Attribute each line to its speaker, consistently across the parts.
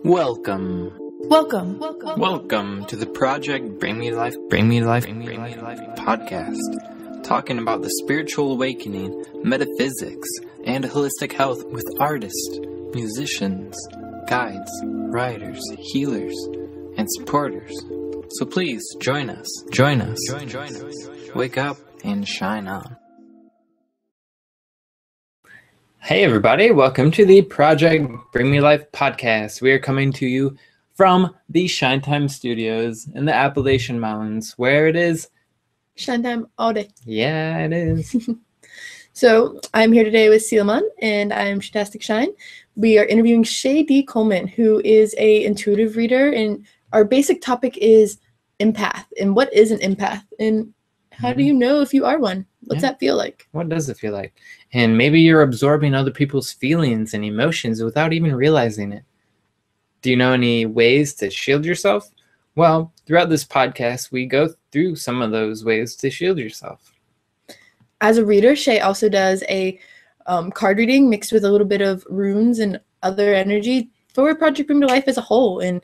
Speaker 1: Welcome to the Project Bring Me Life podcast, talking about the spiritual awakening, metaphysics, and holistic health with artists, musicians, guides, writers, healers, and supporters. So please join us. Wake up and shine on. Hey everybody, welcome to the Project Bring Me Life podcast. We are coming to you from the Shine Time Studios in the Appalachian Mountains, where it is
Speaker 2: Shine Time all day.
Speaker 1: Yeah, it is.
Speaker 2: So I'm here today with Seelman, and I'm Fantastic Shine. We are interviewing Shay D. Coleman, who is a intuitive reader, and our basic topic is empath. And what is an empath? And how do you know if you are one? What's that feel like?
Speaker 1: What does it feel like? And maybe you're absorbing other people's feelings and emotions without even realizing it. Do you know any ways to shield yourself? Well, throughout this podcast, we go through some of those ways to shield yourself.
Speaker 2: As a reader, Shay also does a card reading mixed with a little bit of runes and other energy for Project Bring Me Life as a whole, and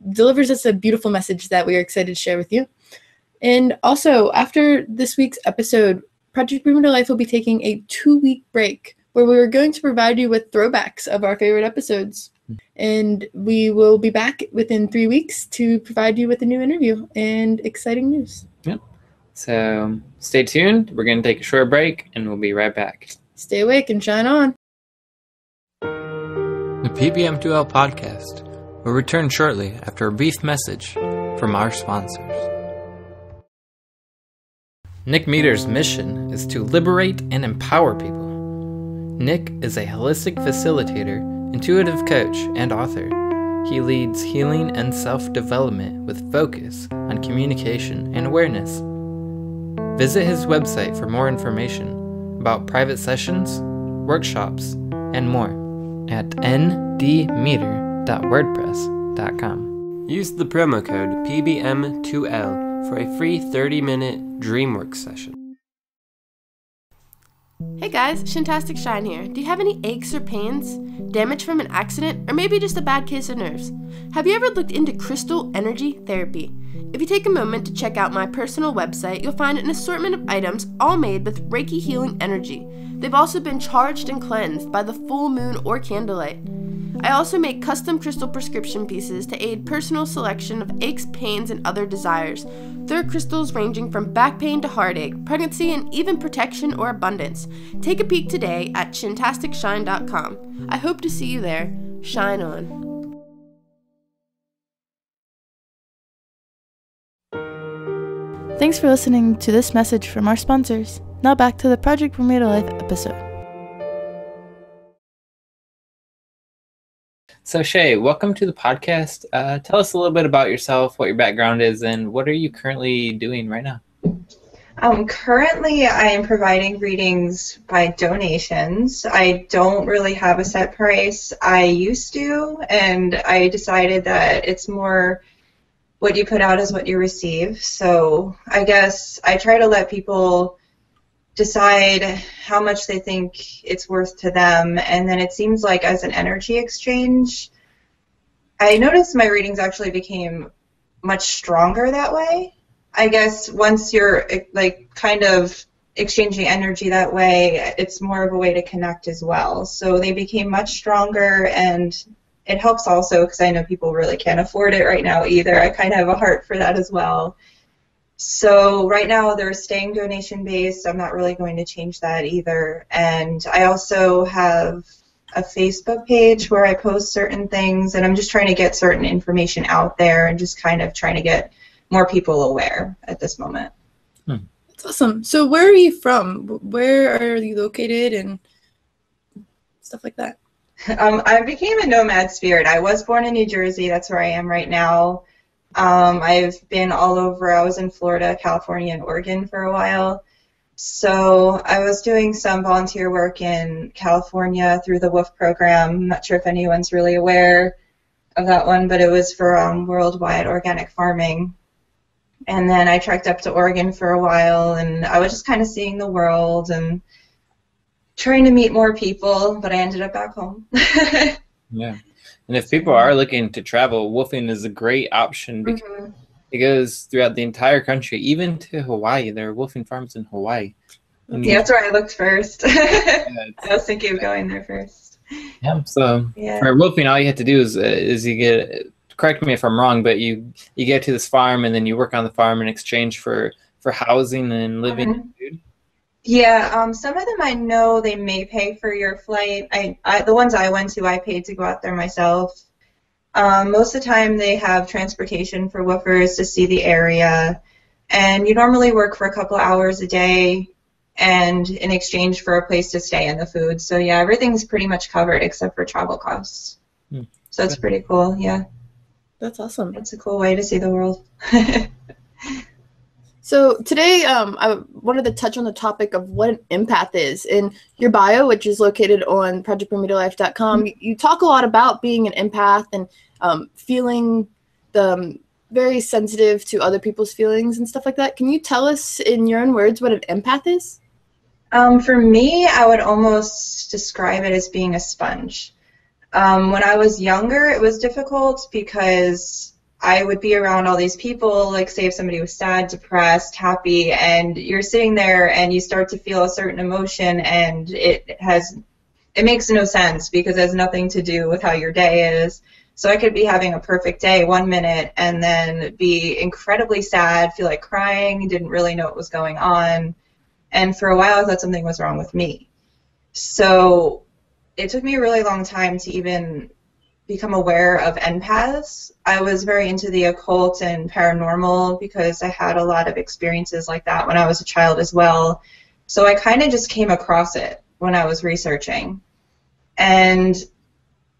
Speaker 2: delivers us a beautiful message that we are excited to share with you. And also, after this week's episode, Project Bring Me Life will be taking a 2-week break where we are going to provide you with throwbacks of our favorite episodes. And we will be back within 3 weeks to provide you with a new interview and exciting news.
Speaker 1: Yep. So stay tuned. We're going to take a short break and we'll be right back.
Speaker 2: Stay awake and shine on.
Speaker 1: The PBM2L Podcast will return shortly after a brief message from our sponsors. Nick Meter's mission is to liberate and empower people. Nick is a holistic facilitator, intuitive coach, and author. He leads healing and self-development with focus on communication and awareness. Visit his website for more information about private sessions, workshops, and more at ndmeter.wordpress.com. Use the promo code PBM2L for a free 30-minute DreamWorks session.
Speaker 3: Hey guys, Shantastic Shine here. Do you have any aches or pains, damage from an accident, or maybe just a bad case of nerves? Have you ever looked into crystal energy therapy? If you take a moment to check out my personal website, you'll find an assortment of items all made with Reiki healing energy. They've also been charged and cleansed by the full moon or candlelight. I also make custom crystal prescription pieces to aid personal selection of aches, pains, and other desires. There are crystals ranging from back pain to heartache, pregnancy, and even protection or abundance. Take a peek today at shantasticshine.com. I hope to see you there. Shine on.
Speaker 2: Thanks for listening to this message from our sponsors. Now back to the Project Bring Me Life episode.
Speaker 1: So Shay, welcome to the podcast. Tell us a little bit about yourself, what your background is, and what are you currently doing right now?
Speaker 4: Currently, I am providing readings by donations. I don't really have a set price. I used to, and I decided that it's more what you put out is what you receive. So I guess I try to let people decide how much they think it's worth to them, and then it seems like as an energy exchange, I noticed my readings actually became much stronger that way. I guess once you're like kind of exchanging energy that way, it's more of a way to connect as well. So they became much stronger, and it helps also because I know people really can't afford it right now either. I kind of have a heart for that as well. So right now they're staying donation based. I'm not really going to change that either. And I also have a Facebook page where I post certain things, and I'm just trying to get certain information out there and just kind of trying to get more people aware at this moment.
Speaker 2: That's awesome. So where are you from? Where are you located and stuff like that?
Speaker 4: I became a nomad spirit. I was born in New Jersey. That's where I am right now. I've been all over. I was in Florida, California, and Oregon for a while. So I was doing some volunteer work in California through the WOOF program. I'm not sure if anyone's really aware of that one, but it was for worldwide organic farming. And then I trekked up to Oregon for a while, and I was just kind of seeing the world and trying to meet more people, but I ended up back home.
Speaker 1: Yeah. And if people are looking to travel, wolfing is a great option because it goes throughout the entire country, even to Hawaii. There are wolfing farms in Hawaii.
Speaker 4: Yeah, that's where I looked first. I was thinking of going there first.
Speaker 1: Yeah. So for wolfing, all you have to do is you get. Correct me if I'm wrong, but you get to this farm and then you work on the farm in exchange for housing and living and food.
Speaker 4: Yeah, some of them I know they may pay for your flight. The ones I went to, I paid to go out there myself. Most of the time they have transportation for woofers to see the area, and you normally work for a couple hours a day and in exchange for a place to stay and the food. So yeah, everything's pretty much covered except for travel costs. So it's pretty cool, yeah.
Speaker 2: That's awesome.
Speaker 4: It's a cool way to see the world.
Speaker 2: So today, I wanted to touch on the topic of what an empath is. In your bio, which is located on projectpremonition.com, you talk a lot about being an empath and feeling very sensitive to other people's feelings and stuff like that. Can you tell us in your own words what an empath is?
Speaker 4: For me, I would almost describe it as being a sponge. When I was younger, it was difficult because I would be around all these people, like say if somebody was sad, depressed, happy, and you're sitting there and you start to feel a certain emotion and it makes no sense because it has nothing to do with how your day is. So I could be having a perfect day 1 minute and then be incredibly sad, feel like crying, didn't really know what was going on. And for a while I thought something was wrong with me. So it took me a really long time to even become aware of empaths. I was very into the occult and paranormal because I had a lot of experiences like that when I was a child as well. So I kind of just came across it when I was researching. And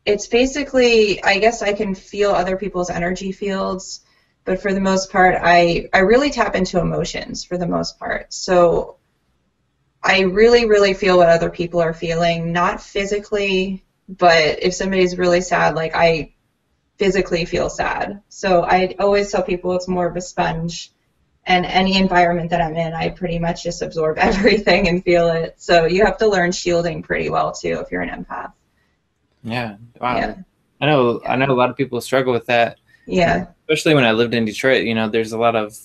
Speaker 4: it's basically, I guess I can feel other people's energy fields, but for the most part, I really tap into emotions for the most part. So I really, really feel what other people are feeling, not physically, but if somebody's really sad, like I physically feel sad. So I always tell people it's more of a sponge, and any environment that I'm in, I pretty much just absorb everything and feel it. So you have to learn shielding pretty well too if you're an empath.
Speaker 1: Yeah. Wow. Yeah. I know a lot of people struggle with that.
Speaker 4: Yeah.
Speaker 1: Especially when I lived in Detroit, there's a lot of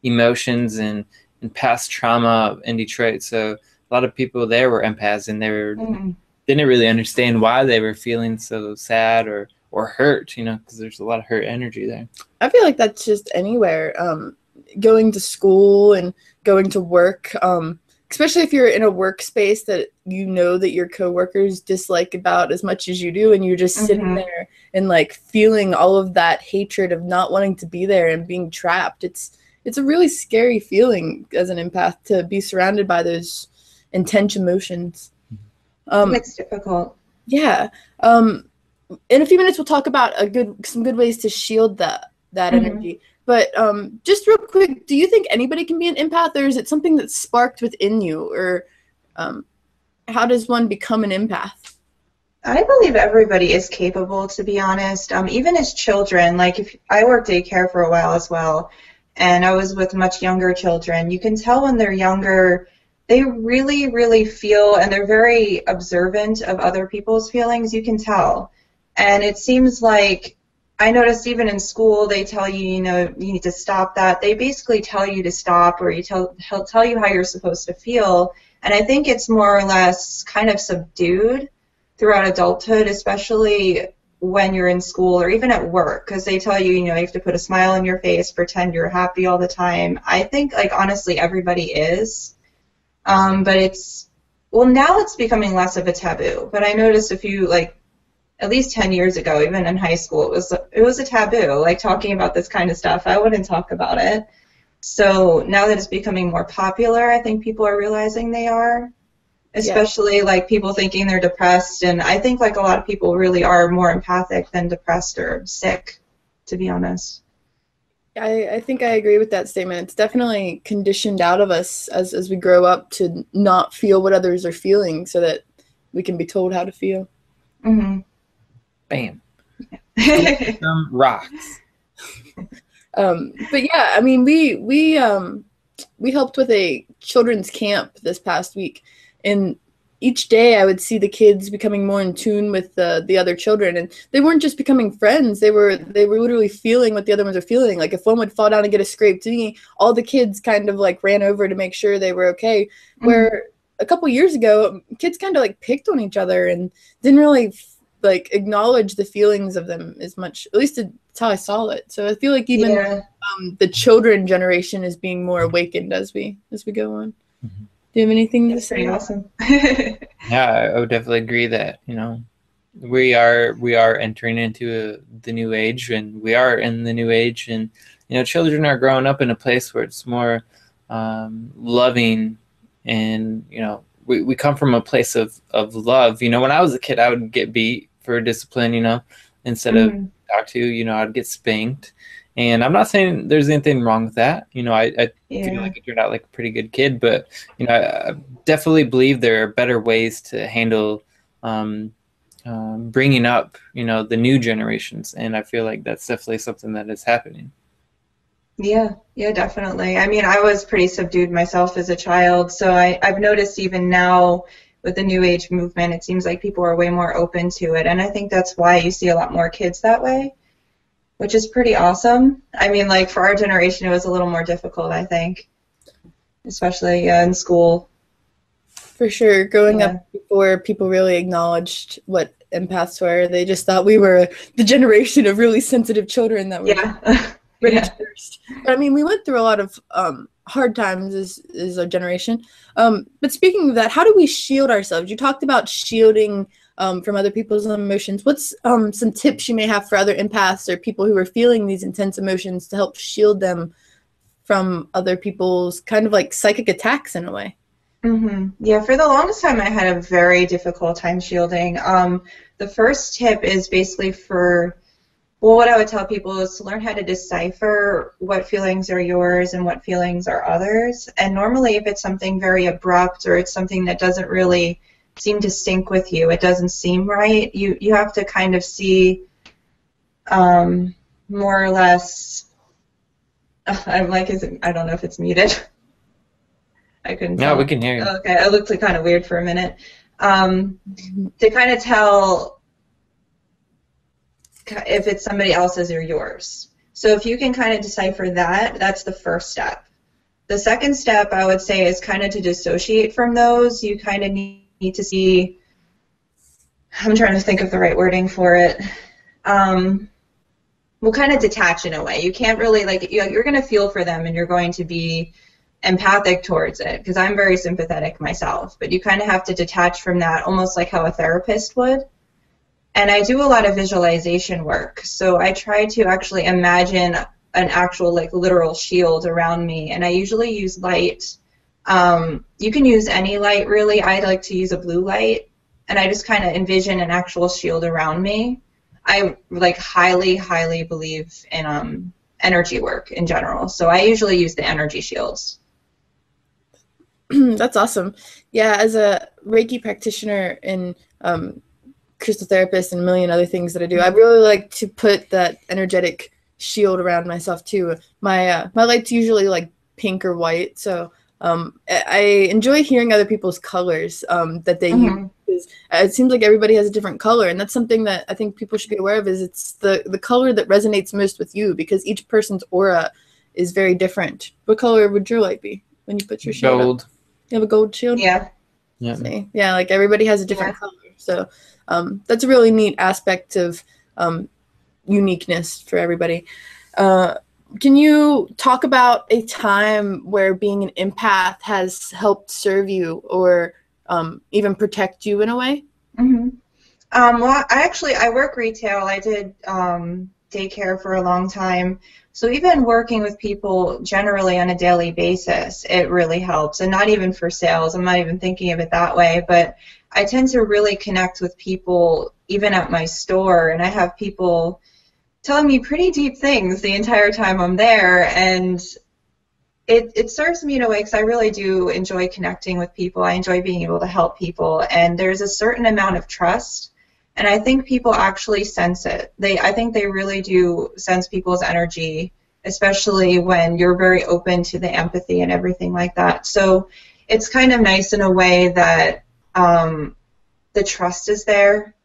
Speaker 1: emotions and past trauma in Detroit. So a lot of people there were empaths and they were didn't really understand why they were feeling so sad or hurt, because there's a lot of hurt energy there.
Speaker 2: I feel like that's just anywhere. Going to school and going to work, especially if you're in a workspace that that your coworkers dislike about as much as you do, and you're just sitting there and like feeling all of that hatred of not wanting to be there and being trapped. It's a really scary feeling as an empath to be surrounded by those intense emotions.
Speaker 4: It's difficult.
Speaker 2: Yeah. In a few minutes, we'll talk about some good ways to shield that energy. But just real quick, do you think anybody can be an empath, or is it something that's sparked within you, or how does one become an empath?
Speaker 4: I believe everybody is capable, to be honest. Even as children, like if I worked daycare for a while as well, and I was with much younger children, you can tell when they're younger. They really, really feel, and they're very observant of other people's feelings, you can tell. And it seems like, I noticed even in school, they tell you, you need to stop that. They basically tell you to stop, or he'll tell you how you're supposed to feel. And I think it's more or less kind of subdued throughout adulthood, especially when you're in school or even at work, because they tell you, you have to put a smile on your face, pretend you're happy all the time. I think, like, honestly, everybody is. But now it's becoming less of a taboo. But I noticed a few, like, at least 10 years ago, even in high school, it was a taboo, like talking about this kind of stuff. I wouldn't talk about it. So now that it's becoming more popular, I think people are realizing they are, especially like people thinking they're depressed. And I think like a lot of people really are more empathic than depressed or sick, to be honest.
Speaker 2: I think I agree with that statement. It's definitely conditioned out of us as we grow up to not feel what others are feeling so that we can be told how to feel.
Speaker 1: Bam. Some rocks.
Speaker 2: But yeah, I mean, we helped with a children's camp this past week, and each day I would see the kids becoming more in tune with the other children, and they weren't just becoming friends. They were literally feeling what the other ones are feeling. Like if one would fall down and get a scrape to me, all the kids kind of like ran over to make sure they were okay. Where a couple years ago, kids kind of like picked on each other and didn't really like acknowledge the feelings of them as much. At least that's how I saw it. So I feel like even the children generation is being more awakened as we go on. Mm-hmm. Do you have anything to say?
Speaker 4: Pretty awesome.
Speaker 1: Yeah, I would definitely agree that, you know, we are entering into the new age, and we are in the new age, and, you know, children are growing up in a place where it's more loving, and, you know, we come from a place of love. You know, when I was a kid, I would get beat for discipline, you know, instead of talked to, you know, I'd get spanked. And I'm not saying there's anything wrong with that. You know, I feel like I turned out like a pretty good kid, but, you know, I definitely believe there are better ways to handle bringing up, you know, the new generations. And I feel like that's definitely something that is happening.
Speaker 4: Yeah, definitely. I mean, I was pretty subdued myself as a child, so I've noticed even now with the New Age movement, it seems like people are way more open to it, and I think that's why you see a lot more kids that way, which is pretty awesome. I mean, like, for our generation, it was a little more difficult, I think, especially in school.
Speaker 2: For sure. Growing up before people really acknowledged what empaths were, they just thought we were the generation of really sensitive children that were ready to burst. But I mean, we went through a lot of hard times as a generation. But speaking of that, how do we shield ourselves? You talked about shielding from other people's emotions. What's some tips you may have for other empaths or people who are feeling these intense emotions to help shield them from other people's kind of like psychic attacks in a way?
Speaker 4: Yeah, for the longest time, I had a very difficult time shielding. The first tip is basically what I would tell people is to learn how to decipher what feelings are yours and what feelings are others. And normally if it's something very abrupt or it's something that doesn't really seem to sync with you, it doesn't seem right, you have to kind of see more or less, I'm like, I don't know if it's muted. I couldn't tell.
Speaker 1: No, we can hear you.
Speaker 4: Okay, it looked like kind of weird for a minute. To kind of tell if it's somebody else's or yours. So if you can kind of decipher that, that's the first step. The second step, I would say, is kind of to dissociate from those. You kind of need to see, I'm trying to think of the right wording for it. Well, kind of detach in a way. You can't really, like, you're going to feel for them and you're going to be empathic towards it, because I'm very sympathetic myself, but you kind of have to detach from that, almost like how a therapist would. And I do a lot of visualization work, so I try to actually imagine an actual, like, literal shield around me, and I usually use light. You can use any light, really. I like to use a blue light, and I just kind of envision an actual shield around me. I, like, highly believe in energy work in general, so I usually use the energy shields.
Speaker 2: That's awesome. Yeah, as a Reiki practitioner and crystal therapist and a million other things that I do, I really like to put that energetic shield around myself too. My light's usually like pink or white, so I enjoy hearing other people's colors that they use. It seems like everybody has a different color, and that's something that I think people should be aware of, is it's the color that resonates most with you, because each person's aura is very different. What color would your light be when you put your shield
Speaker 1: Gold.
Speaker 2: up? You have a gold shield?
Speaker 4: Yeah.
Speaker 2: See? Yeah, like everybody has a different color. So that's a really neat aspect of uniqueness for everybody. Can you talk about a time where being an empath has helped serve you or even protect you in a way?
Speaker 4: Well, I work retail. I did daycare for a long time. So even working with people generally on a daily basis, it really helps. And not even for sales. I'm not even thinking of it that way. But I tend to really connect with people even at my store. And I have people telling me pretty deep things the entire time I'm there. And it serves me in a way, because I really do enjoy connecting with people. I enjoy being able to help people. And there's a certain amount of trust. And I think people actually sense it. I think they really do sense people's energy, especially when you're very open to the empathy and everything like that. So it's kind of nice in a way that the trust is there.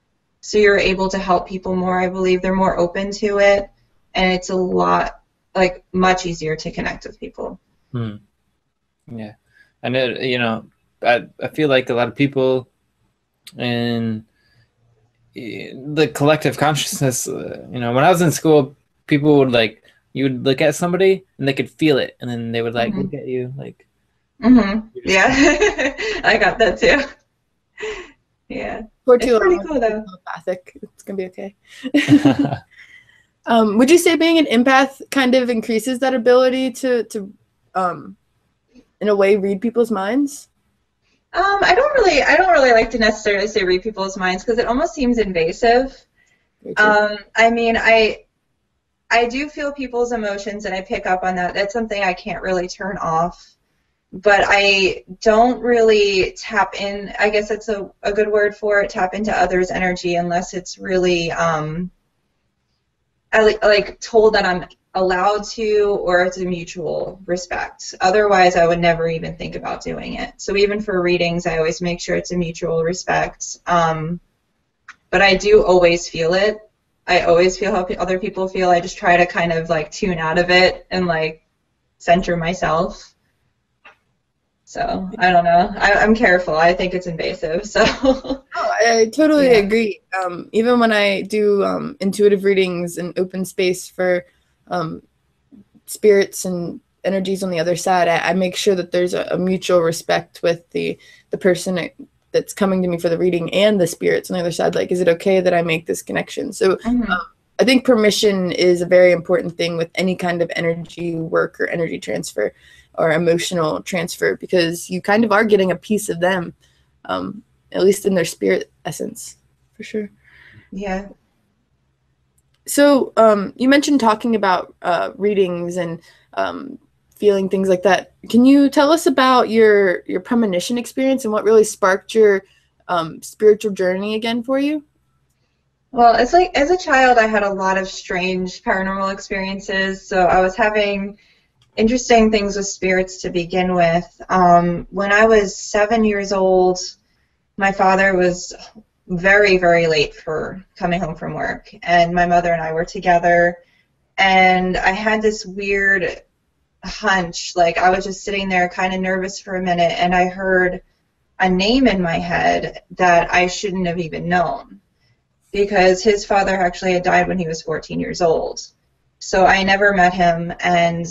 Speaker 4: So you're able to help people more, I believe. They're more open to it, and it's a lot, like, much easier to connect with people.
Speaker 1: Yeah. And, I feel like a lot of people in the collective consciousness, when I was in school, people would, like, you would look at somebody, and they could feel it, and then they would, like, look at you, like...
Speaker 4: Yeah. I got that, too. Yeah.
Speaker 2: It's
Speaker 4: pretty cool, though.
Speaker 2: Empathic. It's going to be okay. Would you say being an empath kind of increases that ability to in a way, read people's minds?
Speaker 4: I don't really like to necessarily say read people's minds, because it almost seems invasive. I mean, I do feel people's emotions, and I pick up on that. That's something I can't really turn off. But I don't really tap in, I guess that's a good word for it, tap into others' energy, unless it's really told that I'm allowed to, or it's a mutual respect. Otherwise, I would never even think about doing it. So even for readings, I always make sure it's a mutual respect. But I do always feel it. I always feel how other people feel. I just try to kind of, like, tune out of it and, like, center myself. So, I don't know. I'm careful. I think it's invasive. So.
Speaker 2: I totally agree. Even when I do intuitive readings and open space for spirits and energies on the other side, I make sure that there's a mutual respect with the person that's coming to me for the reading and the spirits on the other side. Like, is it okay that I make this connection? So I think permission is a very important thing with any kind of energy work or energy transfer or emotional transfer, because you kind of are getting a piece of them, at least in their spirit essence, for sure.
Speaker 4: Yeah.
Speaker 2: So you mentioned talking about readings and feeling things like that. Can you tell us about your premonition experience and what really sparked your spiritual journey again for you?
Speaker 4: Well, it's like, as a child, I had a lot of strange paranormal experiences. So I was having interesting things with spirits to begin with. When I was 7 years old, my father was very, very late for coming home from work, and my mother and I were together, and I had this weird hunch, like I was just sitting there kind of nervous for a minute, and I heard a name in my head that I shouldn't have even known, because his father actually had died when he was 14 years old. So I never met him, and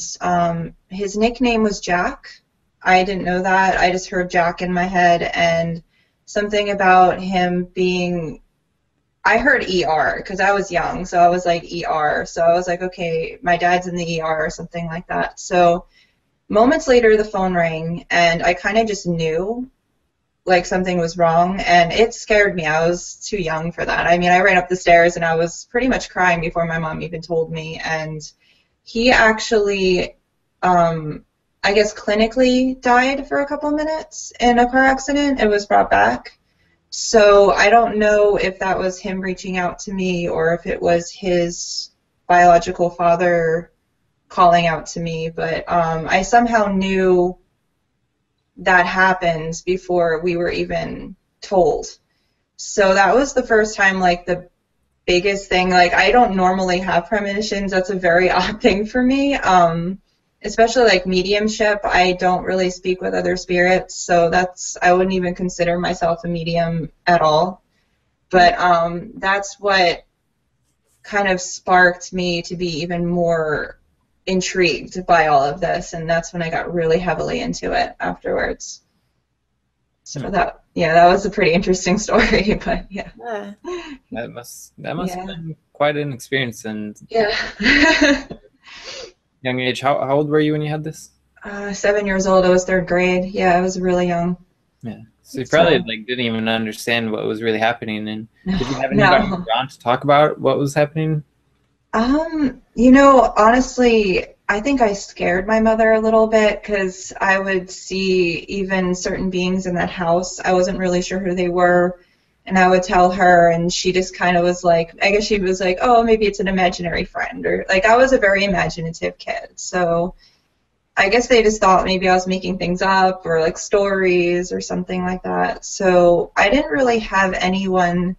Speaker 4: his nickname was Jack. I didn't know that. I just heard Jack in my head, and something about him being, I heard ER, because I was young, so I was like ER. So I was like, okay, my dad's in the ER or something like that. So moments later, the phone rang, and I kind of just knew like something was wrong, and it scared me. I was too young for that. I mean, I ran up the stairs and I was pretty much crying before my mom even told me, and he actually, I guess clinically died for a couple minutes in a car accident and was brought back. So I don't know if that was him reaching out to me or if it was his biological father calling out to me, but I somehow knew that happened before we were even told. So that was the first time, like the biggest thing. Like, I don't normally have premonitions. That's a very odd thing for me. Especially like mediumship. I don't really speak with other spirits, so I wouldn't even consider myself a medium at all. But that's what kind of sparked me to be even more intrigued by all of this, and that's when I got really heavily into it afterwards. So that was a pretty interesting story, but yeah.
Speaker 1: That must have been quite an experience. And young age. How old were you when you had this?
Speaker 4: 7 years old. I was third grade. Yeah, I was really young.
Speaker 1: Yeah. So you probably didn't even understand what was really happening. And did you have anybody around to talk about what was happening?
Speaker 4: Honestly, I think I scared my mother a little bit, because I would see even certain beings in that house. I wasn't really sure who they were, and I would tell her, and she just kind of was like, I guess she was like, oh, maybe it's an imaginary friend, or like, I was a very imaginative kid. So I guess they just thought maybe I was making things up or like stories or something like that. So I didn't really have anyone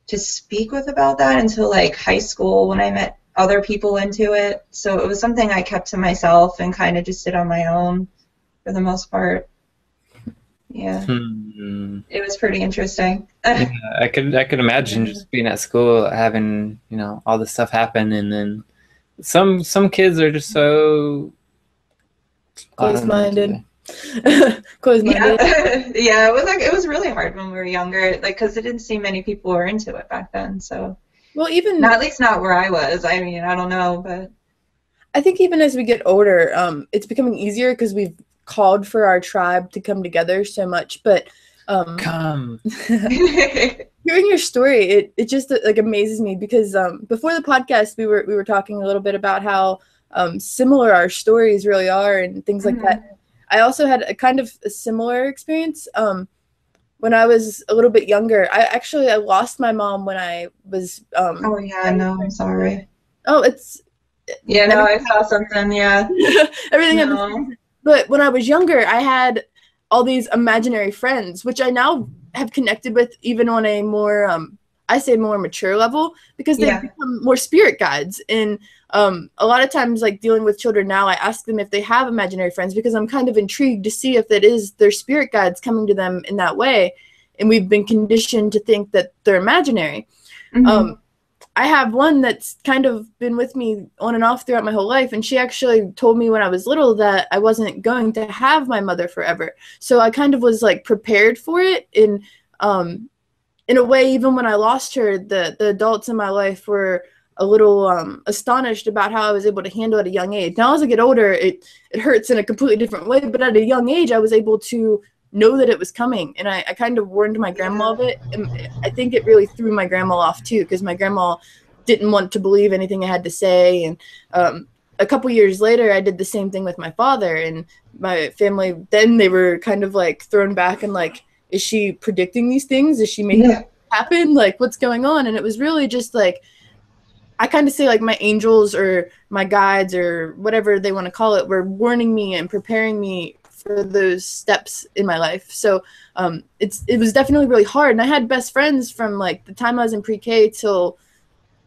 Speaker 4: to speak with about that until like high school when I met other people into it. So it was something I kept to myself and kind of just did on my own for the most part. Yeah. It was pretty interesting.
Speaker 1: Yeah, I could imagine just being at school, having, you know, all this stuff happen, and then some kids are just so
Speaker 2: close-minded.
Speaker 4: Close-minded. Yeah, it was really hard when we were younger, like, because it didn't seem many people were into it back then. So,
Speaker 2: well, even
Speaker 4: not, at least not where I was. I mean, I don't know, but
Speaker 2: I think even as we get older, it's becoming easier because we've called for our tribe to come together so much. But
Speaker 1: come
Speaker 2: hearing your story, it just like amazes me because before the podcast we were talking a little bit about how similar our stories really are and things like that. I also had a kind of a similar experience when I was a little bit younger. I lost my mom when I was
Speaker 4: oh yeah, no, I'm sorry.
Speaker 2: Oh, it's
Speaker 4: yeah, no, I saw something, yeah.
Speaker 2: Everything
Speaker 4: no.
Speaker 2: happened. But when I was younger, I had all these imaginary friends, which I now have connected with even on a more, I say more mature level, because they've become more spirit guides. And a lot of times, like dealing with children now, I ask them if they have imaginary friends because I'm kind of intrigued to see if that is their spirit guides coming to them in that way. And we've been conditioned to think that they're imaginary. I have one that's kind of been with me on and off throughout my whole life, and she actually told me when I was little that I wasn't going to have my mother forever. So I kind of was like prepared for it. In a way, even when I lost her, the adults in my life were a little astonished about how I was able to handle it at a young age. Now, as I get older, it hurts in a completely different way, but at a young age, I was able to know that it was coming, and I kind of warned my grandma of it, and I think it really threw my grandma off too, because my grandma didn't want to believe anything I had to say. And a couple years later, I did the same thing with my father, and my family, then they were kind of like thrown back and like, is she predicting these things? Is she making it happen? Like, what's going on? And it was really just like, I kind of say like my angels or my guides or whatever they want to call it were warning me and preparing me for those steps in my life. So it was definitely really hard. And I had best friends from like the time I was in pre-K till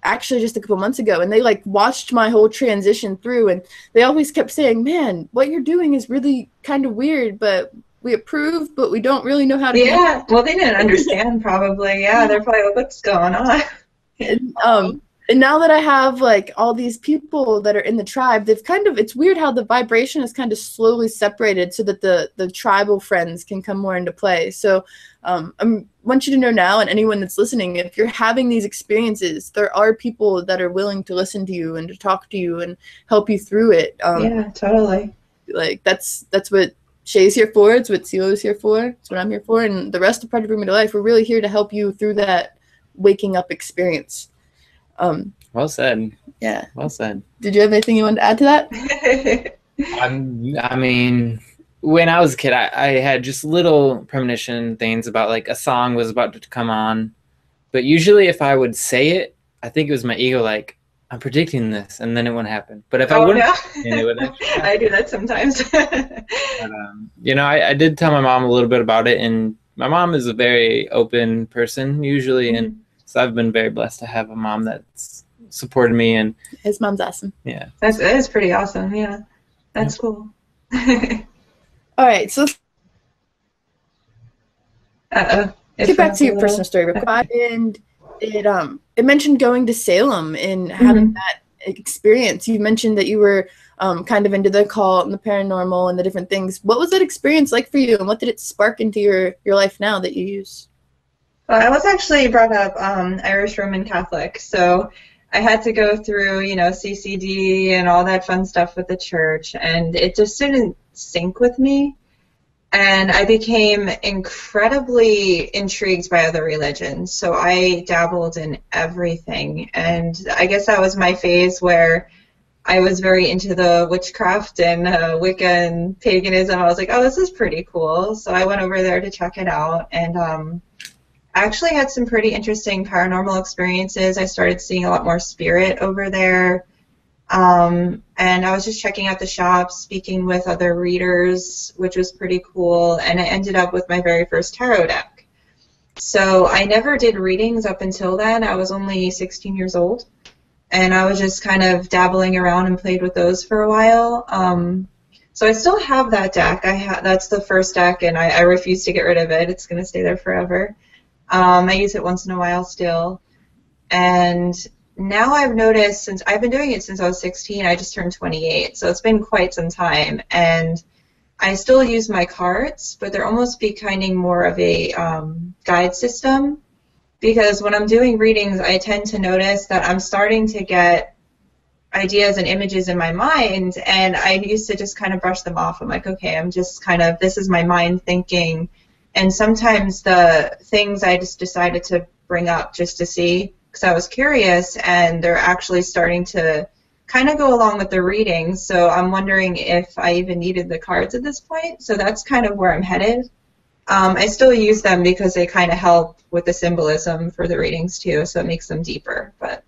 Speaker 2: actually just a couple months ago, and they like watched my whole transition through, and they always kept saying, man, what you're doing is really kind of weird, but we approve, but we don't really know how to do it.
Speaker 4: Well, they didn't understand probably. They're probably like, what's going on?
Speaker 2: And now that I have like all these people that are in the tribe, they've kind of, it's weird how the vibration is kind of slowly separated so that the tribal friends can come more into play. So I want you to know now, and anyone that's listening, if you're having these experiences, there are people that are willing to listen to you and to talk to you and help you through it.
Speaker 4: Yeah, totally.
Speaker 2: Like that's what Shay's here for. It's what CeeLo's here for. It's what I'm here for. And the rest of Project Premonition Life, we're really here to help you through that waking up experience.
Speaker 1: Well said.
Speaker 2: Yeah.
Speaker 1: Well said.
Speaker 2: Did you have anything you wanted to add to that?
Speaker 1: I mean, when I was a kid, I had just little premonition things about like a song was about to come on. But usually if I would say it, I think it was my ego like, I'm predicting this, and then it wouldn't happen. But if I wouldn't, it would actually happen.
Speaker 4: I do that sometimes.
Speaker 1: But, you know, I did tell my mom a little bit about it, and my mom is a very open person usually, and so I've been very blessed to have a mom that's supported me. And
Speaker 2: his mom's awesome.
Speaker 1: Yeah,
Speaker 4: that is pretty awesome. Yeah, that's cool.
Speaker 2: All right, so let's get back to your personal story real quick. And it mentioned going to Salem and having that experience. You mentioned that you were kind of into the occult and the paranormal and the different things. What was that experience like for you, and what did it spark into your life now that you use?
Speaker 4: Well, I was actually brought up Irish Roman Catholic, so I had to go through, you know, CCD and all that fun stuff with the church, and it just didn't sync with me. And I became incredibly intrigued by other religions, so I dabbled in everything. And I guess that was my phase where I was very into the witchcraft and Wicca and paganism. I was like, oh, this is pretty cool. So I went over there to check it out, and I actually had some pretty interesting paranormal experiences. I started seeing a lot more spirit over there. And I was just checking out the shop, speaking with other readers, which was pretty cool, and I ended up with my very first tarot deck. So I never did readings up until then. I was only 16 years old, and I was just kind of dabbling around and played with those for a while. So I still have that deck. That's the first deck, and I refuse to get rid of it. It's going to stay there forever. I use it once in a while still. And now I've noticed, since I've been doing it since I was 16, I just turned 28, so it's been quite some time, and I still use my cards, but they're almost becoming more of a guide system, because when I'm doing readings, I tend to notice that I'm starting to get ideas and images in my mind, and I used to just kind of brush them off. I'm like, okay, I'm just kind of, this is my mind thinking, and sometimes the things I just decided to bring up just to see, because I was curious, and they're actually starting to kind of go along with the readings, so I'm wondering if I even needed the cards at this point. So that's kind of where I'm headed. I still use them because they kind of help with the symbolism for the readings too, so it makes them deeper. But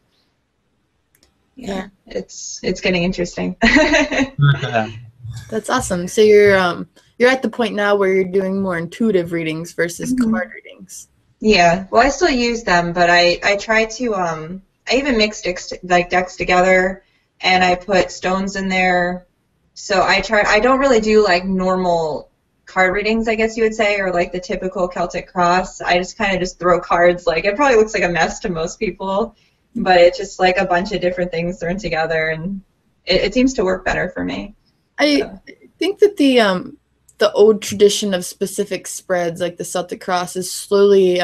Speaker 4: yeah, it's getting interesting.
Speaker 2: That's awesome. So you're at the point now where you're doing more intuitive readings versus card readings.
Speaker 4: Yeah, well, I still use them, but I try to, I even mix decks together, and I put stones in there. So I don't really do like normal card readings, I guess you would say, or like the typical Celtic cross. I just kind of just throw cards, like it probably looks like a mess to most people, but it's just like a bunch of different things thrown together, and it seems to work better for me.
Speaker 2: I think that the old tradition of specific spreads, like the Celtic cross, is slowly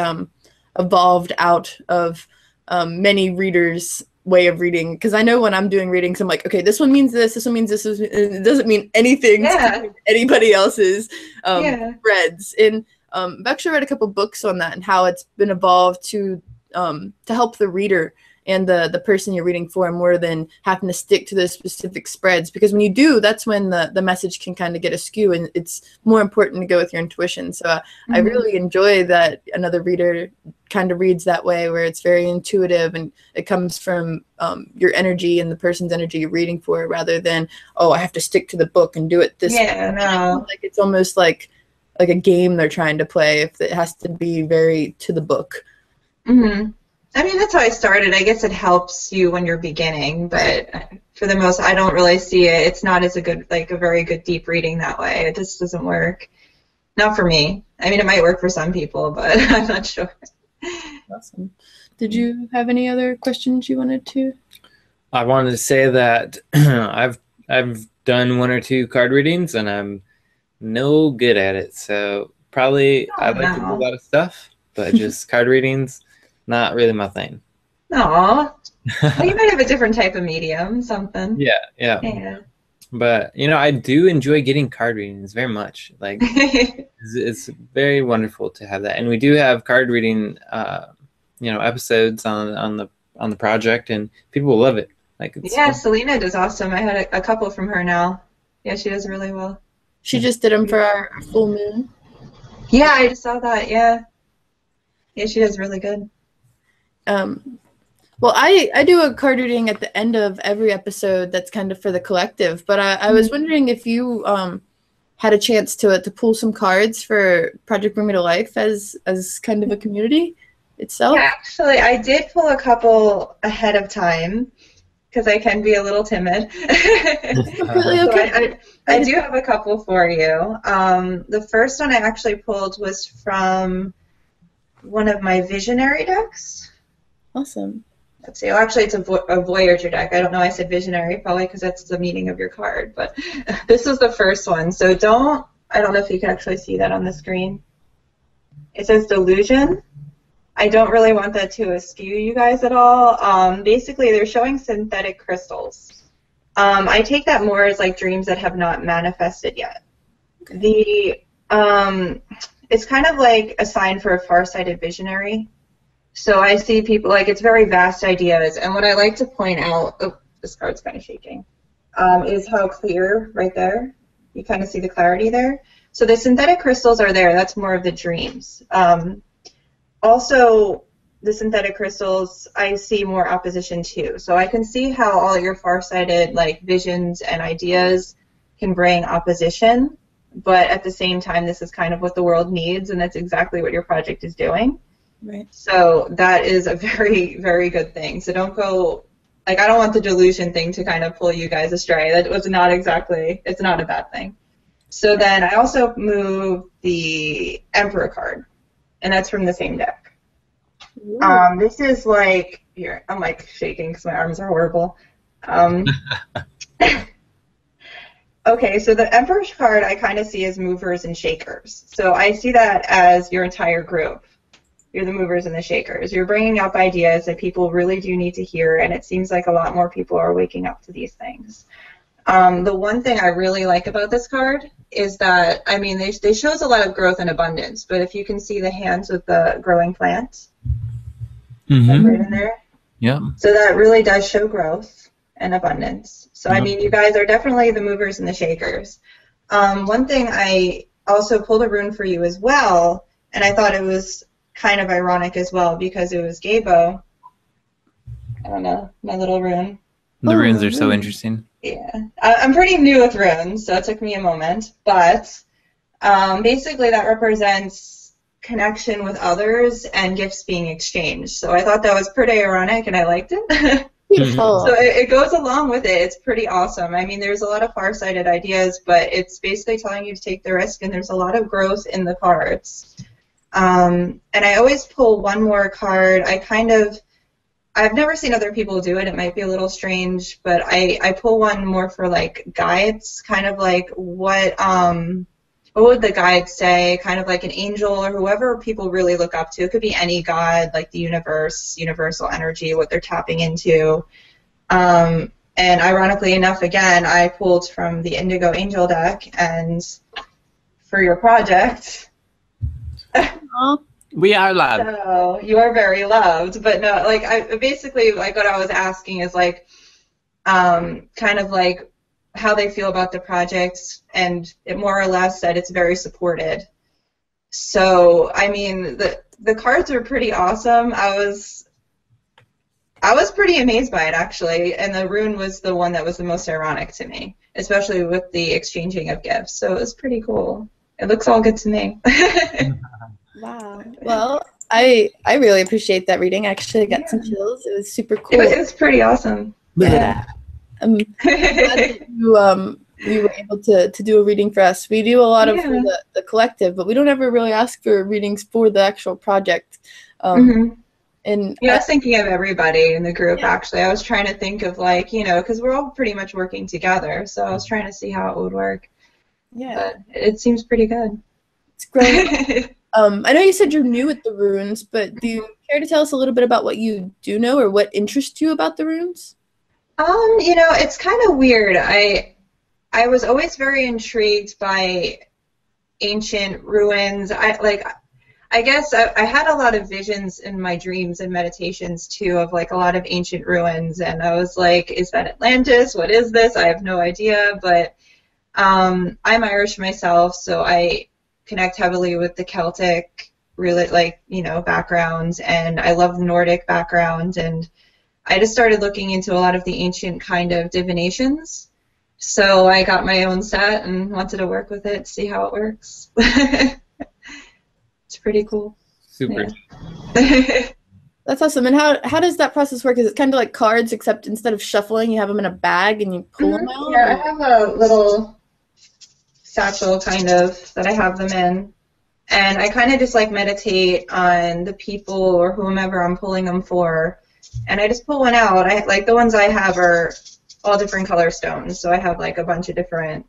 Speaker 2: evolved out of many readers' way of reading. Because I know when I'm doing readings, I'm like, okay, this one means this one means this. It doesn't mean anything to anybody else's spreads. And I've actually read a couple books on that and how it's been evolved to help the reader and the person you're reading for, more than having to stick to those specific spreads. Because when you do, that's when the message can kind of get askew, and it's more important to go with your intuition. So I really enjoy that another reader kind of reads that way, where it's very intuitive and it comes from your energy and the person's energy you're reading for, rather than, oh, I have to stick to the book and do it this way. No. Like it's almost like a game they're trying to play, if it has to be very to the book.
Speaker 4: I mean, that's how I started. I guess it helps you when you're beginning, but for the most, I don't really see it. It's not as a very good deep reading that way. It just doesn't work. Not for me. I mean, it might work for some people, but I'm not sure.
Speaker 2: Awesome. Did you have any other questions you wanted to?
Speaker 1: I wanted to say that I've done 1 or 2 card readings, and I'm no good at it. So probably I'd like to do a lot of stuff, but just card readings, not really my thing.
Speaker 4: Aw. Well, you might have a different type of medium, something.
Speaker 1: Yeah. But, I do enjoy getting card readings very much. Like, it's very wonderful to have that. And we do have card reading, episodes on the project, and people love it. Like, it's fun.
Speaker 4: Selena does awesome. I had a couple from her now. Yeah, she does really well.
Speaker 2: She just did them for our full moon.
Speaker 4: Yeah, I just saw that. Yeah, she does really good.
Speaker 2: Well, I do a card reading at the end of every episode that's kind of for the collective, but I was wondering if you had a chance to pull some cards for Project Bring Me to Life as kind of a community itself.
Speaker 4: Yeah, actually, I did pull a couple ahead of time because I can be a little timid.
Speaker 2: Completely okay.
Speaker 4: So I do have a couple for you. The first one I actually pulled was from one of my visionary decks.
Speaker 2: Awesome.
Speaker 4: Let's see. Well, actually, it's a Voyager deck. I don't know. I said visionary probably because that's the meaning of your card. But this is the first one. So I don't know if you can actually see that on the screen. It says delusion. I don't really want that to eschew you guys at all. Basically, they're showing synthetic crystals. I take that more as like dreams that have not manifested yet. It's kind of like a sign for a far-sighted visionary. So I see people, like, it's very vast ideas. And what I like to point out, this card's kind of shaking, is how clear right there. You kind of see the clarity there. So the synthetic crystals are there. That's more of the dreams. Also, the synthetic crystals, I see more opposition too. So I can see how all your far-sighted like visions and ideas can bring opposition, but at the same time, this is kind of what the world needs, and that's exactly what your project is doing.
Speaker 2: Right.
Speaker 4: So that is a very, very good thing. So don't go, like, I don't want the delusion thing to kind of pull you guys astray. That was not exactly, it's not a bad thing. So then I also moved the Emperor card, and that's from the same deck. This is like, here, I'm like shaking because my arms are horrible. Okay, so the Emperor's card I kind of see as movers and shakers. So I see that as your entire group. You're the movers and the shakers. You're bringing up ideas that people really do need to hear, and it seems like a lot more people are waking up to these things. The one thing I really like about this card is that, I mean, they shows a lot of growth and abundance, but if you can see the hands with the growing plants,
Speaker 5: Mm-hmm.
Speaker 4: right in there.
Speaker 5: Yeah.
Speaker 4: So that really does show growth and abundance. So, I mean, you guys are definitely the movers and the shakers. One thing I also pulled a rune for you as well, and I thought it was kind of ironic as well because it was Gabo. I don't know, my little rune.
Speaker 5: The runes are so interesting.
Speaker 4: Yeah. I'm pretty new with runes, so it took me a moment. But basically that represents connection with others and gifts being exchanged. So I thought that was pretty ironic, and I liked it.
Speaker 2: Beautiful.
Speaker 4: So it goes along with it. It's pretty awesome. I mean, there's a lot of far-sighted ideas, but it's basically telling you to take the risk, and there's a lot of growth in the cards. And I always pull one more card. I've never seen other people do it. It might be a little strange, but I pull one more for, like, guides, kind of like what would the guide say, kind of like an angel or whoever people really look up to. It could be any god, like the universe, universal energy, what they're tapping into. And ironically enough, again, I pulled from the Indigo Angel deck, and for your project.
Speaker 5: We are loved.
Speaker 4: So you are very loved, but no, like basically like what I was asking is like kind of like how they feel about the project, and it more or less said it's very supported. So I mean the cards are pretty awesome. I was pretty amazed by it actually, and the rune was the one that was the most ironic to me, especially with the exchanging of gifts. So it was pretty cool. It looks all good to me.
Speaker 2: Wow. Well, I really appreciate that reading. Actually, I got some chills. It was super cool.
Speaker 4: It was pretty awesome.
Speaker 2: Yeah. I'm glad that you were able to do a reading for us. We do a lot of for the collective, but we don't ever really ask for readings for the actual project. And
Speaker 4: I was thinking of everybody in the group, actually. I was trying to think of, like, you know, because we're all pretty much working together, so I was trying to see how it would work.
Speaker 2: Yeah.
Speaker 4: But it seems pretty good.
Speaker 2: It's great. I know you said you're new at the runes, but do you care to tell us a little bit about what you do know or what interests you about the runes?
Speaker 4: You know, it's kind of weird. I was always very intrigued by ancient ruins. I guess I had a lot of visions in my dreams and meditations too of like a lot of ancient ruins, and I was like, is that Atlantis? What is this? I have no idea, but I'm Irish myself, so I connect heavily with the Celtic, really, like, you know, backgrounds, and I love the Nordic background, and I just started looking into a lot of the ancient kind of divinations. So I got my own set and wanted to work with it, see how it works. It's pretty cool.
Speaker 5: Super.
Speaker 4: Yeah.
Speaker 2: That's awesome. And how does that process work? Is it kind of like cards, except instead of shuffling, you have them in a bag and you pull them out?
Speaker 4: Yeah, I have a little satchel kind of that I have them in, and I kind of just like meditate on the people or whomever I'm pulling them for, and I just pull one out. I like the ones I have are all different color stones, so I have like a bunch of different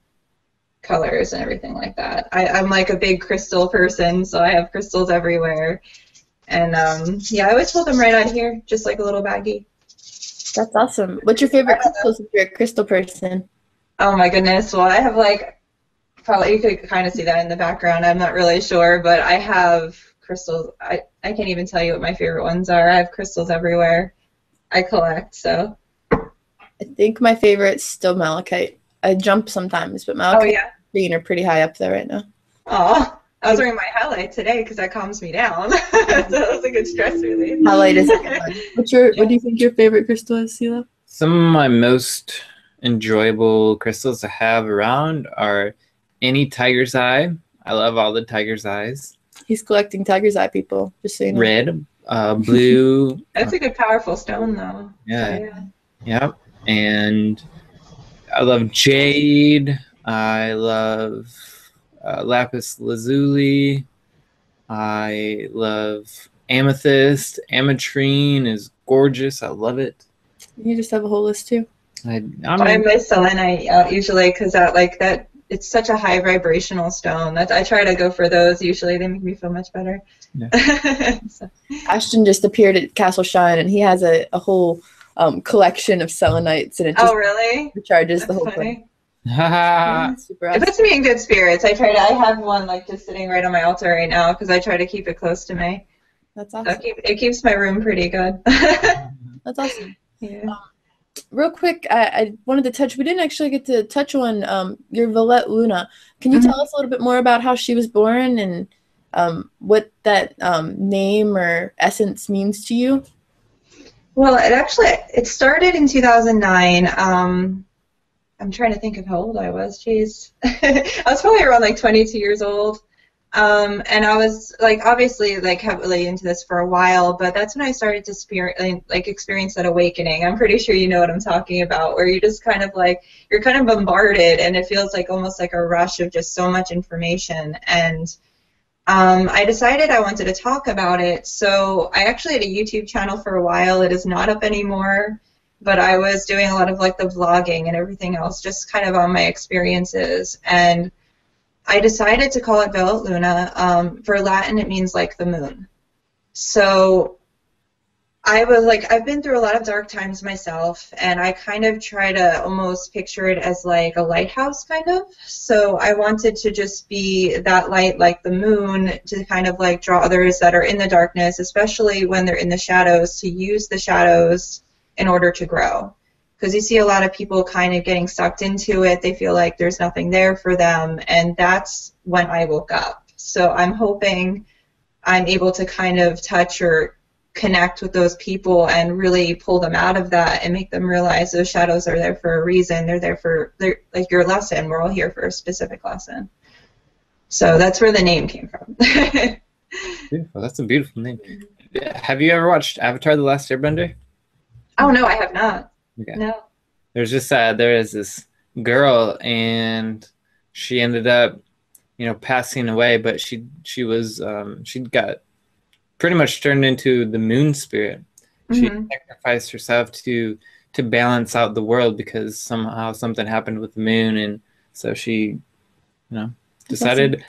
Speaker 4: colors and everything like that. I'm like a big crystal person, so I have crystals everywhere, and yeah, I always pull them right out here, just like a little baggie.
Speaker 2: That's awesome. What's your favorite crystals if you're a crystal person?
Speaker 4: Oh my goodness, well, I have like, probably you could kind of see that in the background. I'm not really sure, but I have crystals. I can't even tell you what my favorite ones are. I have crystals everywhere. I collect, so.
Speaker 2: I think my favorite's still malachite. I jump sometimes, but malachite and green are pretty high up there right now.
Speaker 4: Oh, I was wearing my highlight today because that calms me down. So that was a good stress relief.
Speaker 2: Highlight is what do you think your favorite crystal is, Sila?
Speaker 1: Some of my most enjoyable crystals to have around are any tiger's eye. I love all the tiger's eyes.
Speaker 2: He's collecting tiger's eye, people. Just so you know.
Speaker 1: Red, blue.
Speaker 4: That's a good, powerful stone, though.
Speaker 1: Yeah.
Speaker 4: So, yeah.
Speaker 1: Yep. And I love jade. I love lapis lazuli. I love amethyst. Ametrine is gorgeous. I love it.
Speaker 2: You just have a whole list too.
Speaker 4: I miss selenite out usually because that it's such a high vibrational stone. I try to go for those. Usually they make me feel much better.
Speaker 1: Yeah.
Speaker 4: So.
Speaker 2: Ashton just appeared at Castle Shine, and he has a whole collection of selenites, and it just
Speaker 4: really
Speaker 2: recharges
Speaker 4: That's
Speaker 2: the whole
Speaker 4: funny.
Speaker 2: thing. Super
Speaker 4: It
Speaker 2: awesome.
Speaker 4: puts me in good spirits. I have one like just sitting right on my altar right now because I try to keep it close to me.
Speaker 2: That's
Speaker 4: So
Speaker 2: awesome.
Speaker 4: it keeps my room pretty good.
Speaker 2: That's awesome.
Speaker 4: Yeah.
Speaker 2: Real quick, I wanted to touch. We didn't actually get to touch on your Valette Luna. Can you tell us a little bit more about how she was born and what that name or essence means to you?
Speaker 4: Well, it started in 2009. I'm trying to think of how old I was. Jeez. I was probably around like 22 years old. And I was like obviously like heavily into this for a while, but that's when I started to experience that awakening. I'm pretty sure you know what I'm talking about, where you just kind of like you're kind of bombarded and it feels like almost like a rush of just so much information. And I decided I wanted to talk about it. So I actually had a YouTube channel for a while. It is not up anymore. But I was doing a lot of like the vlogging and everything else, just kind of on my experiences. And I decided to call it Valette Luna. For Latin, it means like the moon. So I was like, I've been through a lot of dark times myself, and I kind of try to almost picture it as like a lighthouse kind of. So I wanted to just be that light like the moon to kind of like draw others that are in the darkness, especially when they're in the shadows, to use the shadows in order to grow. Because you see a lot of people kind of getting sucked into it. They feel like there's nothing there for them, and that's when I woke up. So I'm hoping I'm able to kind of touch or connect with those people and really pull them out of that and make them realize those shadows are there for a reason. They're like your lesson. We're all here for a specific lesson. So that's where the name came from.
Speaker 1: Beautiful. That's a beautiful name. Have you ever watched Avatar: The Last Airbender?
Speaker 4: Oh, no, I have not.
Speaker 1: Okay.
Speaker 4: No.
Speaker 1: There's just there is this girl, and she ended up, passing away. But she got pretty much turned into the moon spirit. She sacrificed herself to balance out the world because somehow something happened with the moon, and so she, decided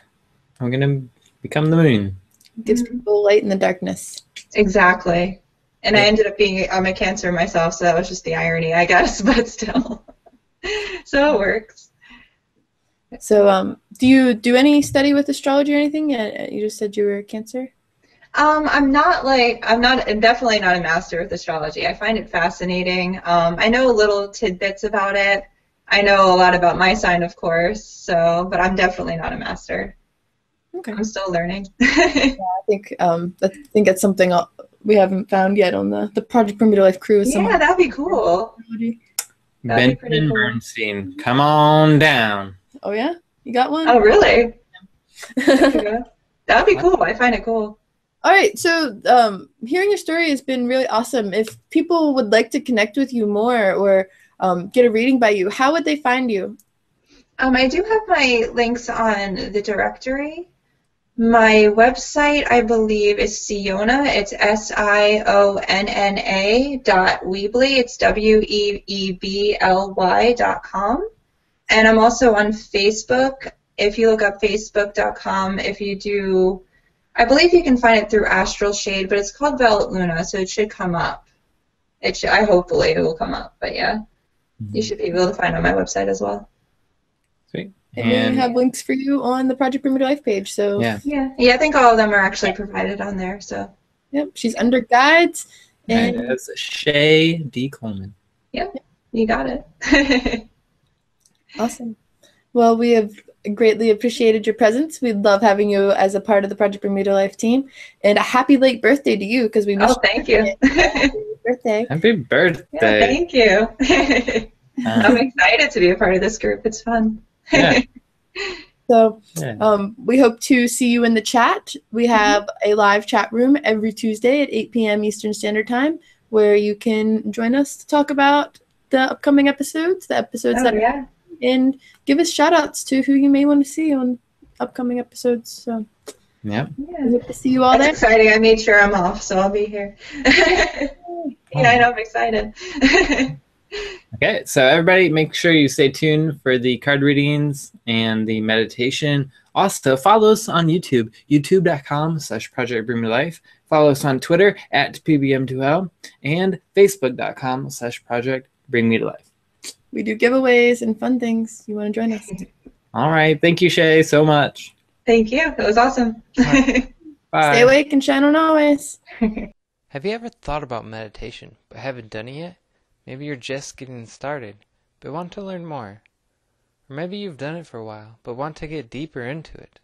Speaker 1: I'm gonna become the moon.
Speaker 2: Gives people light in the darkness.
Speaker 4: Exactly. And I ended up I'm a Cancer myself, so that was just the irony, I guess, but still. So it works.
Speaker 2: So do you do any study with astrology or anything? You just said you were a Cancer?
Speaker 4: I'm definitely not a master with astrology. I find it fascinating. I know little tidbits about it. I know a lot about my sign, of course, but I'm definitely not a master.
Speaker 2: Okay.
Speaker 4: I'm still learning.
Speaker 2: I think that's something we haven't found yet on the Project Primitive Life crew.
Speaker 4: Yeah, that'd be cool. That'd be pretty
Speaker 1: Benjamin
Speaker 4: cool.
Speaker 1: Bernstein, come on down.
Speaker 2: Oh yeah, you got one?
Speaker 4: Oh really? That'd be cool. I find it cool.
Speaker 2: All right, so hearing your story has been really awesome. If people would like to connect with you more or get a reading by you, how would they find you?
Speaker 4: I do have my links on the directory. My website, I believe, is Sionna. It's SIONNA.Weebly. It's WEEBLY.com. And I'm also on Facebook. If you look up Facebook.com, I believe you can find it through Astral Shade, but it's called Valette Luna, so it should come up. Hopefully it will come up, but yeah. You should be able to find it on my website as well.
Speaker 1: Sweet.
Speaker 2: And we have links for you on the Project Primitive Life page. So
Speaker 1: yeah,
Speaker 4: I think all of them are actually provided on there. So
Speaker 2: yep, she's under guides.
Speaker 1: And it's Shay D. Coleman.
Speaker 4: Yep, you got it.
Speaker 2: Awesome. Well, we have greatly appreciated your presence. We love having you as a part of the Project Bring Me to Life team. And a happy late birthday to you, because we missed
Speaker 4: Thank you.
Speaker 2: Happy birthday.
Speaker 1: Happy birthday.
Speaker 4: Yeah, thank you. I'm excited to be a part of this group. It's fun.
Speaker 1: Yeah.
Speaker 2: So
Speaker 1: Yeah.
Speaker 2: we hope to see you in the chat. We have a live chat room every Tuesday at 8 p.m. Eastern Standard Time, where you can join us to talk about the upcoming episodes, and give us shout outs to who you may want to see on upcoming episodes. So
Speaker 1: Yep.
Speaker 2: we hope to see you all
Speaker 4: That's
Speaker 2: there.
Speaker 4: exciting. I made sure I'm off, so I'll be here. I know, I'm excited.
Speaker 1: Okay, so everybody make sure you stay tuned for the card readings and the meditation. Also, follow us on YouTube, youtube.com/Project Bring Me to Life. Follow us on Twitter at PBM2L and Facebook.com/Project Bring Me to Life.
Speaker 2: We do giveaways and fun things. You want to join us?
Speaker 1: All right. Thank you, Shay, so much.
Speaker 4: Thank you. That was awesome.
Speaker 1: Bye.
Speaker 2: Stay awake and shine on always.
Speaker 1: Have you ever thought about meditation but haven't done it yet? Maybe you're just getting started but want to learn more. Or maybe you've done it for a while but want to get deeper into it.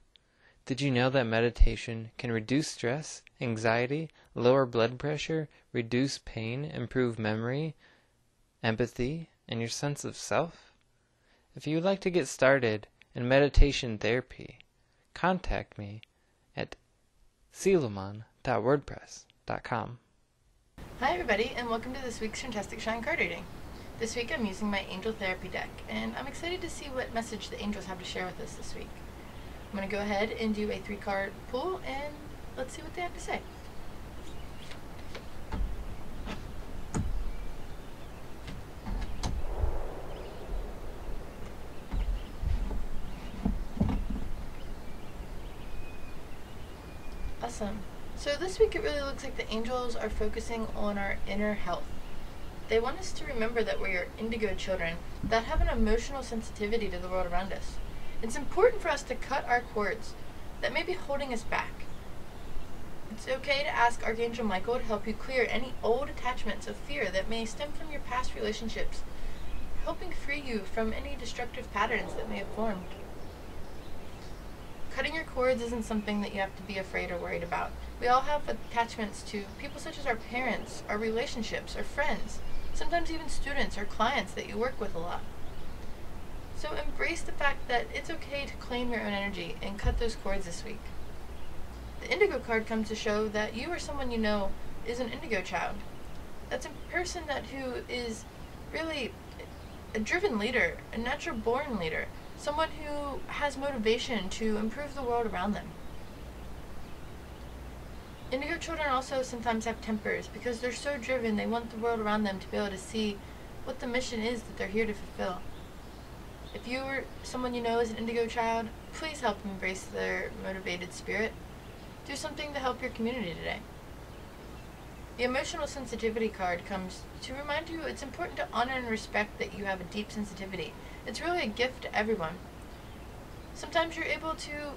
Speaker 1: Did you know that meditation can reduce stress, anxiety, lower blood pressure, reduce pain, improve memory, empathy, and your sense of self? If you would like to get started in meditation therapy, contact me at siluman.wordpress.com.
Speaker 3: Hi everybody, and welcome to this week's Fantastic Shine card reading. This week I'm using my Angel Therapy deck, and I'm excited to see what message the angels have to share with us this week. I'm going to go ahead and do a 3-card pull, and let's see what they have to say. Awesome. So this week it really looks like the angels are focusing on our inner health. They want us to remember that we are indigo children that have an emotional sensitivity to the world around us. It's important for us to cut our cords that may be holding us back. It's okay to ask Archangel Michael to help you clear any old attachments of fear that may stem from your past relationships, helping free you from any destructive patterns that may have formed. Cutting your cords isn't something that you have to be afraid or worried about. We all have attachments to people such as our parents, our relationships, our friends, sometimes even students or clients that you work with a lot. So embrace the fact that it's okay to claim your own energy and cut those cords this week. The Indigo card comes to show that you or someone you know is an Indigo child. That's a person who is really a driven leader, a natural born leader, someone who has motivation to improve the world around them. Indigo children also sometimes have tempers because they're so driven they want the world around them to be able to see what the mission is that they're here to fulfill. If you or someone you know is an Indigo child, please help embrace their motivated spirit. Do something to help your community today. The Emotional Sensitivity card comes to remind you it's important to honor and respect that you have a deep sensitivity. It's really a gift to everyone. Sometimes you're able to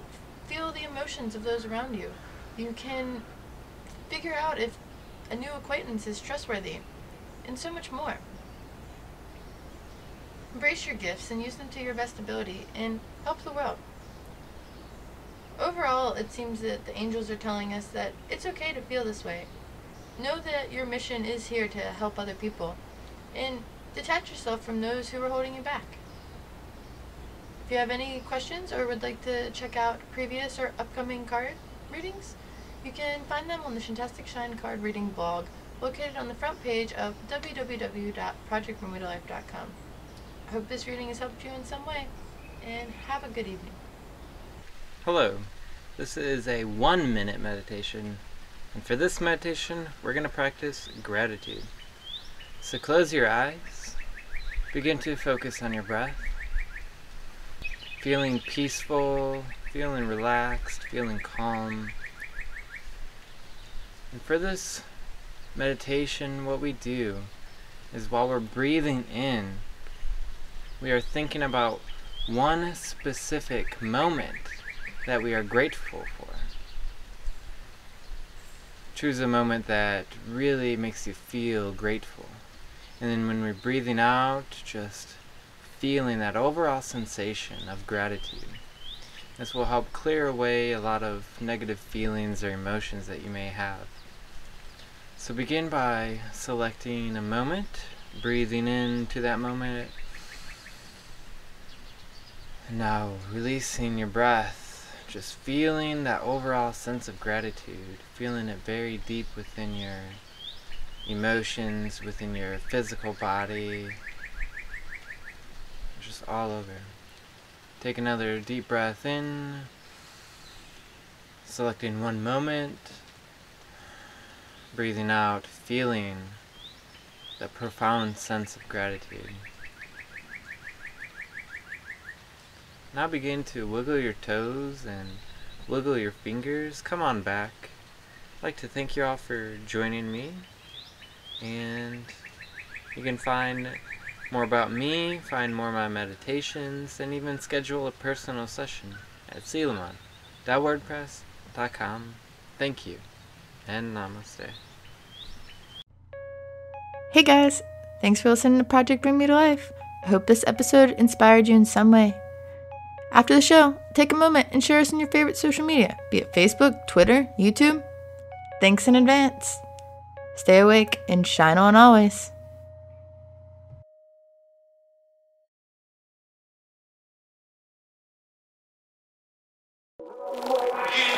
Speaker 3: feel the emotions of those around you. You can figure out if a new acquaintance is trustworthy, and so much more. Embrace your gifts and use them to your best ability and help the world. Overall, it seems that the angels are telling us that it's okay to feel this way. Know that your mission is here to help other people, and detach yourself from those who are holding you back. If you have any questions or would like to check out previous or upcoming card readings, you can find them on the Fantastic Shine card reading blog, located on the front page of www.projectbringmetolife.com. I hope this reading has helped you in some way, and have a good evening.
Speaker 1: Hello, this is a 1-minute meditation, and for this meditation we're going to practice gratitude. So close your eyes, begin to focus on your breath, feeling peaceful, feeling relaxed, feeling calm. And for this meditation, what we do is while we're breathing in, we are thinking about one specific moment that we are grateful for. Choose a moment that really makes you feel grateful. And then when we're breathing out, just feeling that overall sensation of gratitude. This will help clear away a lot of negative feelings or emotions that you may have. So begin by selecting a moment, breathing into that moment, and now releasing your breath, just feeling that overall sense of gratitude, feeling it very deep within your emotions, within your physical body, just all over. Take another deep breath in, selecting one moment, breathing out, feeling that profound sense of gratitude. Now begin to wiggle your toes and wiggle your fingers. Come on back. I'd like to thank you all for joining me, and you can find more about me, find more of my meditations, and even schedule a personal session at selamon.wordpress.com. Thank you, and namaste.
Speaker 2: Hey guys, thanks for listening to Project Bring Me to Life. I hope this episode inspired you in some way. After the show, take a moment and share us on your favorite social media, be it Facebook, Twitter, YouTube. Thanks in advance. Stay awake and shine on always.
Speaker 6: Yeah.